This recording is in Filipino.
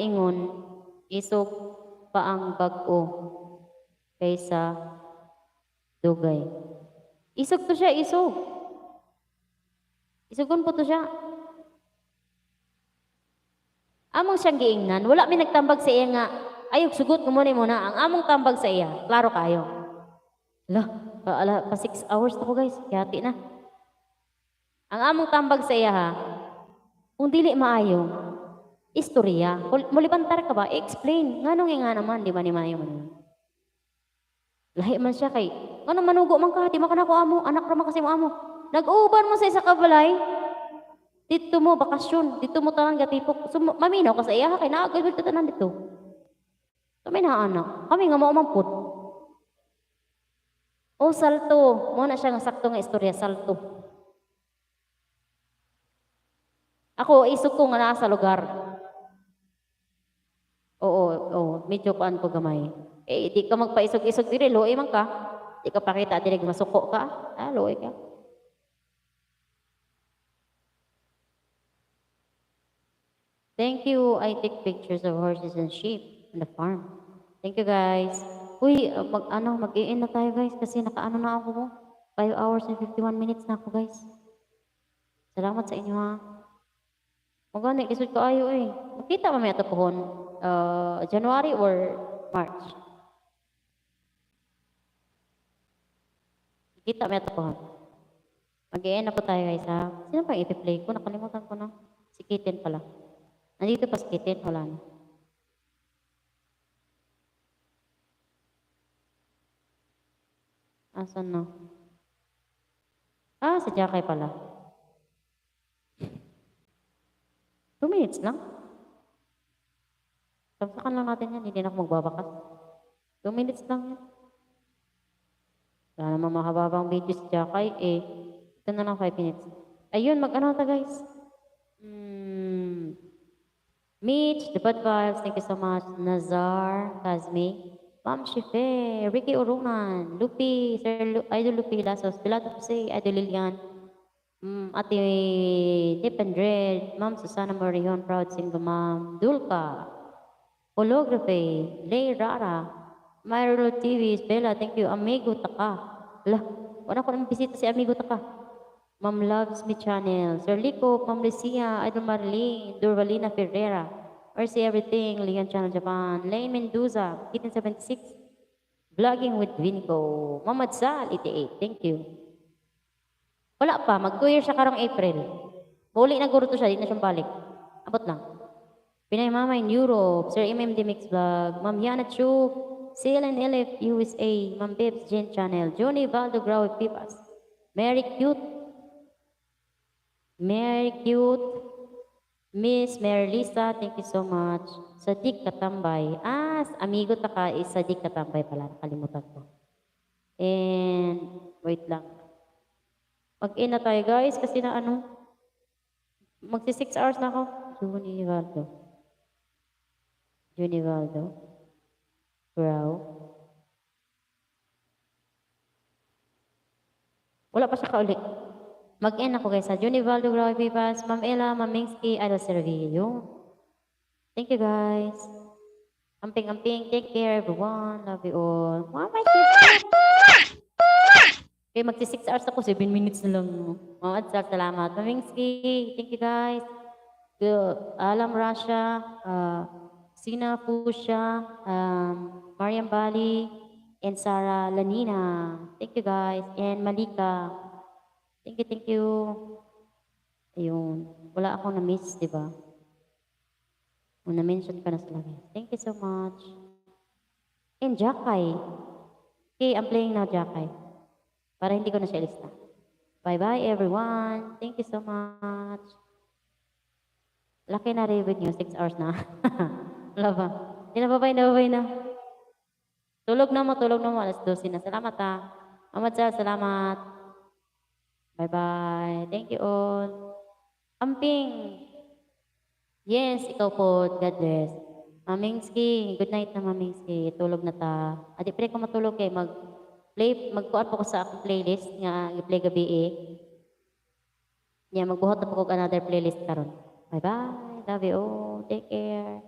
ingon, isog pa ang bag-o kaysa dugay. Isog to siya, isog. Isugon po to siya. Among siyang giingnan, wala mi nagtambag sa iya nga, ayog sugot ko muna. Ang among tambag sa iya, klaro kayo. Pa 6 hours na ko guys, kayati na. Ang among tambag sa iya ha, kung dili maayo, istorya. Mulibantar ka ba? Explain. Nganong nga naman, di ba ni maayo man? Lahi man siya kay, ano manugo man ka, di man ka na ko amo, anak raman kasi mo amo. Nag-uban mo sa isa ka balay, dito mo bakasyon, dito mo tanan gatipok. So, maminaw ka sa iya, kay naagawid ka tanan dito. Kami na anak, kami nga maumampot. O salto, muna siya nga sakto nga istorya, salto. Ako, isok ko nga naa sa lugar. Oo, medyo kuan ko gamay. Di ka magpaisog-isog diri, loy man ka. Di ka pakita diri masuko ka. Loy ka. Thank you. I take pictures of horses and sheep on the farm. Thank you guys. Uy, mag-i-in na tayo guys kasi nakaano na ako mo. 5 hours and 51 minutes na ako guys. Salamat sa inyo ha. Magani, lisod ko ayo eh. Makita pa may ito pohon. January or March? Kita may ito pohon. Mag-i-in na po tayo guys ha. Sino pang ipi-play ko? Nakalimutan ko na. Si Kitten pala. Nandito pa si Kitten. Wala na. Asan na? Sa Jakay pala. 2 minutes lang. Sabsakan lang natin yan. Hindi na ako magbabakas. 2 minutes lang yan. Wala naman mahababang video si Jakay. Ito na lang 5 minutes. Ayun, mag-ano ta guys. Mitch, The Bad Vibes, thank you so much. Nazar, Kazmi, Ma'am Shife, Ricky Urunan, Lupi, Sir Idol Lupi Lasos, Pilato Jose, Idol Lilian, Ate Dip and Red, Ma'am Susana Marion, proud single mom, Dulka, Holography, Lay Rara, Myro TV, Bella, thank you, Amigo Taka. Wala ko nang bisita si Amigo Taka. Ma'am Loves Me Channel, Sir Lico, Ma'am Lucia, Idol Marlene, Durvalina Ferreira, Mercy Everything, Leon Channel Japan, Lane Mendoza, Kitten 76, Vlogging with Vinico, Ma'am Sal, 88, thank you. Wala pa, mag 2 years siya karong April. Muli na guro to siya, di na siyang balik. Abot lang. Pinay Mama in Europe, Sir MMD Mix Vlog, Ma'am Yana Chu, CLNLF USA, Ma'am Bibs Jen Channel, Johnny Valdo Grawe Pipas, Mary Cute, Miss Marilisa, thank you so much. Sadik Katambay. Amigo Taka is Sadik Katambay pala. Nakalimutan ko. And, wait lang. Mag-in na tayo guys kasi na magsi 6 hours na ako. Junivaldo. Brow. Wala pa siya kaulit. Mag-in ako guys sa Junivaldo, Grabe Pipas, Ma'am Ella, Ma'am Mingsky, Idol Servillo. Thank you guys. Amping, take care everyone. Love you all. Mama, okay, magsi 6 hours ako, 7 minutes na lang. Ma'am Adsar, salamat. Ma'am Mingsky, thank you guys. Alam Rasha, Sina Pusha, Mariam Bali, and Sarah Lanina. Thank you guys. And Malika. Thank you. Ayun. Wala akong na-miss, di ba? O na-mention ka na sa lagi. Thank you so much. And Jakay. Okay, I'm playing now Jakay. Para hindi ko na siya lista. Bye-bye everyone. Thank you so much. Laki na review nyo. 6 hours na. Wala ba? Nababay na. Tulog na mo. Alas 12 na. Salamat ha. Mamad sir, salamat. Bye-bye. Thank you all. Amping. Yes, ikaw po. God bless. Mamingski. Good night na Mamingski. Tulog na ta. Adi pre ko matulog kay magkuan po ko sa akong playlist nga i-play gabi magbuhat na po ko another playlist karon. Bye-bye. Love you all. Take care.